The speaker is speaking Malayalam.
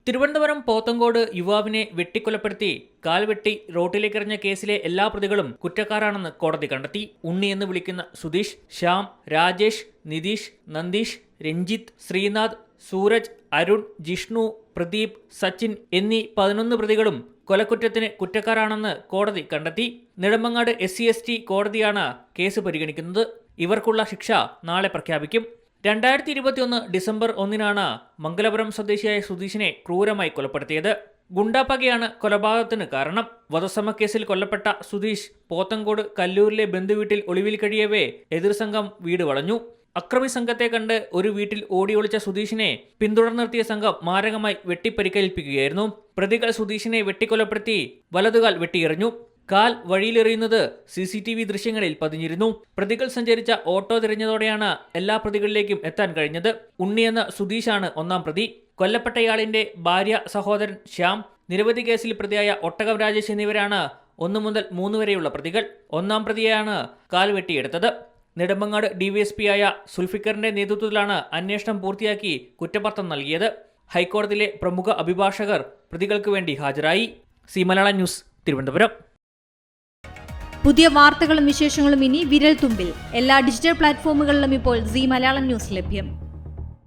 തിരുവനന്തപുരം പോത്തങ്കോട് യുവാവിനെ വെട്ടിക്കൊലപ്പെടുത്തി കാൽവെട്ടി റോട്ടിലേക്കെറിഞ്ഞ കേസിലെ എല്ലാ പ്രതികളും കുറ്റക്കാരാണെന്ന് കോടതി കണ്ടെത്തി. ഉണ്ണി എന്ന് വിളിക്കുന്ന സുധീഷ്, ശ്യാം, രാജേഷ്, നിതീഷ്, നന്ദീഷ്, രഞ്ജിത്ത്, ശ്രീനാഥ്, സൂരജ്, അരുൺ, ജിഷ്ണു, പ്രദീപ്, സച്ചിൻ എന്നീ 11 പ്രതികളും കൊലക്കുറ്റത്തിന് കുറ്റക്കാരാണെന്ന് കോടതി കണ്ടെത്തി. നെടുമങ്ങാട് SC/ST കോടതിയാണ് കേസ് പരിഗണിക്കുന്നത്. ഇവർക്കുള്ള ശിക്ഷ നാളെ പ്രഖ്യാപിക്കും. 2021 ഡിസംബർ 1-നാണ് മംഗലപുരം സ്വദേശിയായ സുധീഷിനെ ക്രൂരമായി കൊലപ്പെടുത്തിയത്. ഗുണ്ടാപ്പകയാണ് കൊലപാതകത്തിന് കാരണം. വധശ്രമക്കേസിൽ കൊല്ലപ്പെട്ട സുധീഷ് പോത്തങ്കോട് കല്ലൂരിലെ ബന്ധുവീട്ടിൽ ഒളിവിൽ കഴിയവേ എതിർസംഘം വീട് വളഞ്ഞു. അക്രമി സംഘത്തെ കണ്ട് ഒരു വീട്ടിൽ ഓടിയൊളിച്ച സുധീഷിനെ പിന്തുടർന്നെത്തിയ സംഘം മാരകമായി വെട്ടിപ്പരിക്കേൽപ്പിക്കുകയായിരുന്നു. പ്രതികൾ സുധീഷിനെ വെട്ടിക്കൊലപ്പെടുത്തി വലതുകാൽ വെട്ടിയെറിഞ്ഞു. കാൽ വഴിയിലെറിയുന്നത് CCTV ദൃശ്യങ്ങളിൽ പതിഞ്ഞിരുന്നു. പ്രതികൾ സഞ്ചരിച്ച ഓട്ടോ തിരഞ്ഞതോടെയാണ് എല്ലാ പ്രതികളിലേക്കും എത്താൻ കഴിഞ്ഞത്. ഉണ്ണി എന്ന സുധീഷാണ് 1-ാം പ്രതി. കൊല്ലപ്പെട്ടയാളിന്റെ ഭാര്യ സഹോദരൻ ശ്യാം, നിരവധി കേസിൽ പ്രതിയായ ഒട്ടകം രാജേഷ് എന്നിവരാണ് 1 മുതൽ 3 വരെയുള്ള പ്രതികൾ. 1-ാം പ്രതിയെയാണ് കാൽ വെട്ടിയെടുത്തത്. നെടുമങ്ങാട് DYSP-യായ സുൽഫിക്കറിന്റെ നേതൃത്വത്തിലാണ് അന്വേഷണം പൂർത്തിയാക്കി കുറ്റപത്രം നൽകിയത്. ഹൈക്കോടതിയിലെ പ്രമുഖ അഭിഭാഷകർ പ്രതികൾക്ക് വേണ്ടി ഹാജരായി. C Malayalam news, Thiruvananthapuram. പുതിയ വാർത്തകളും വിശേഷങ്ങളും ഇനി വിരൽ തുമ്പിൽ. എല്ലാ ഡിജിറ്റൽ പ്ലാറ്റ്ഫോമുകളിലും ഇപ്പോൾ സി മലയാളം ന്യൂസ് ലഭ്യം.